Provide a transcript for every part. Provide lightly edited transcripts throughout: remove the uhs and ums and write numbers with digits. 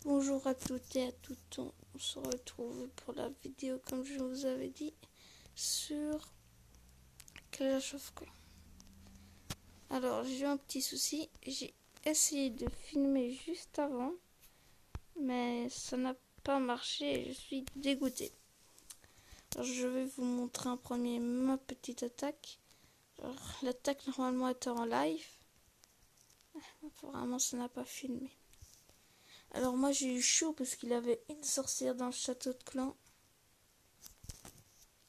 Bonjour à toutes et à toutes, on se retrouve pour la vidéo comme je vous avais dit sur Clash of Clans. Alors j'ai eu un petit souci, j'ai essayé de filmer juste avant mais ça n'a pas marché et je suis dégoûtée. Alors je vais vous montrer en premier ma petite attaque. L'attaque normalement était en live, apparemment ça n'a pas filmé. Alors moi j'ai eu chaud parce qu'il avait une sorcière dans le château de clan.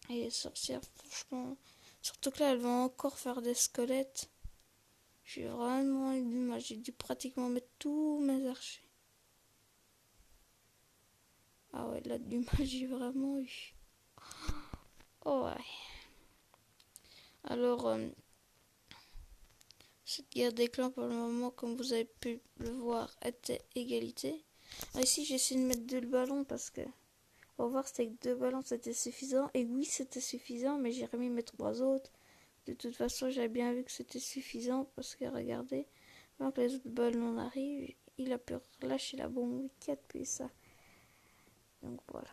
Et les sorcières, franchement, surtout que là, elles vont encore faire des squelettes. J'ai vraiment eu du mal. J'ai dû pratiquement mettre tous mes archers. Ah ouais, là, du mal, j'ai vraiment eu. Oh ouais. Alors, cette guerre des clans, pour le moment, comme vous avez pu le voir, était égalité. Alors ici, j'ai essayé de mettre 2 ballons parce que... On va voir si avec 2 ballons, c'était suffisant. Et oui, c'était suffisant, mais j'ai remis mes 3 autres. De toute façon, j'avais bien vu que c'était suffisant parce que regardez, avant que les autres ballons arrivent, il a pu relâcher la bombe wicket puis ça. Donc voilà.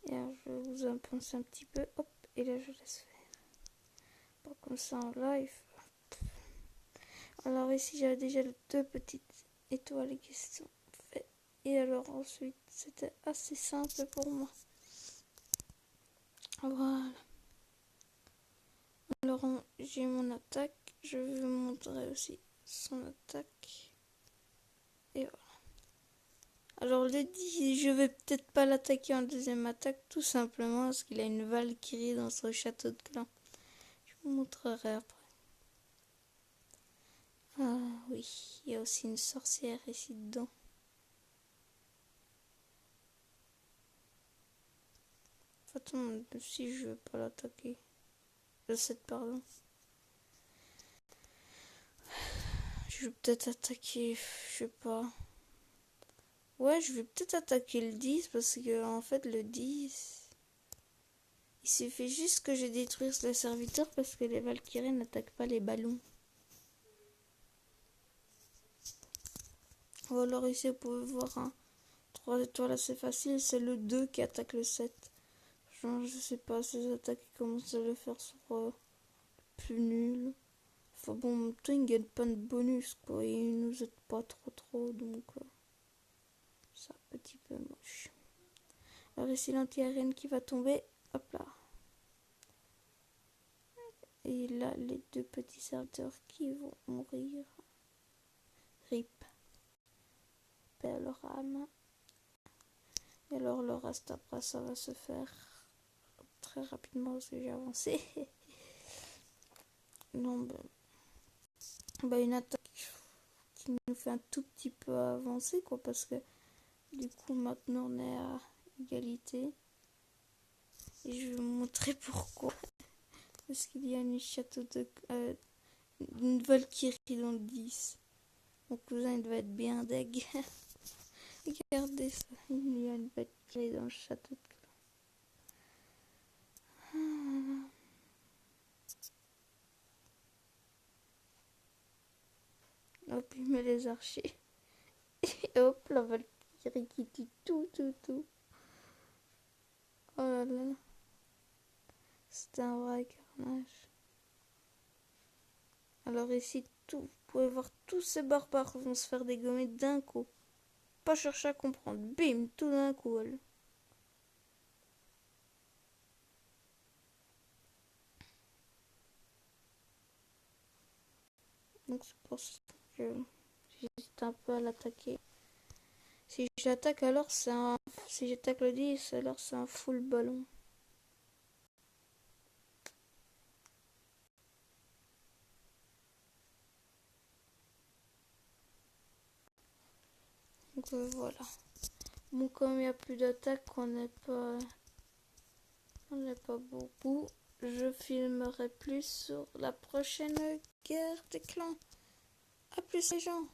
Et alors, je vous en pense un petit peu. Hop, et là je laisse faire. Pas comme ça en live. Alors ici j'avais déjà les 2 petites étoiles qui sont faites. Et alors ensuite c'était assez simple pour moi. Voilà. Alors j'ai mon attaque. Je vais vous montrer aussi son attaque. Et voilà. Alors le 10, je vais peut-être pas l'attaquer en deuxième attaque, tout simplement parce qu'il a une Valkyrie dans son château de clan. Je vous montrerai après. Ah oui, il y a aussi une sorcière ici dedans. Attends, si je veux pas l'attaquer. Le 7, pardon. Je vais peut-être attaquer, je sais pas. Ouais, je vais peut-être attaquer le 10 parce que en fait le 10... Il suffit juste que je détruise le serviteur parce que les Valkyries n'attaquent pas les ballons. Ou alors ici vous pouvez voir un 3 étoiles assez facile, c'est le 2 qui attaque le 7. Genre, je sais pas, ces attaques qui commencent à le faire sur plus nul. Enfin bon, en même temps, il gagne pas de bonus quoi, il nous aide pas trop donc c'est un petit peu moche. Alors ici l'anti-arène qui va tomber, hop là. Et là les 2 petits serviteurs qui vont mourir. RIP. Paix à leur âme. Et alors le reste après ça va se faire très rapidement parce que j'ai avancé. Non, bah une attaque qui nous fait un tout petit peu avancer quoi parce que du coup maintenant on est à égalité. Et je vais vous montrer pourquoi. Parce qu'il y a une château de... une Valkyrie dans le 10. Mon cousin il devait être bien deg. Regardez ça, il y a une Valkyrie dans le château de clan. Hop, il met les archers. Et hop, la Valkyrie qui tue tout. Oh là là. C'était un vrai carnage. Alors ici, vous pouvez voir tous ces barbares vont se faire dégommer d'un coup. Pas chercher à comprendre. Bim, tout d'un coup. Elle. Donc c'est pour ça que j'hésite un peu à l'attaquer. Si j'attaque alors c'est un... Si j'attaque le 10, alors c'est un full ballon. Donc voilà. Bon, comme il n'y a plus d'attaque, on n'est pas beaucoup. Je filmerai plus sur la prochaine guerre des clans. A plus les gens.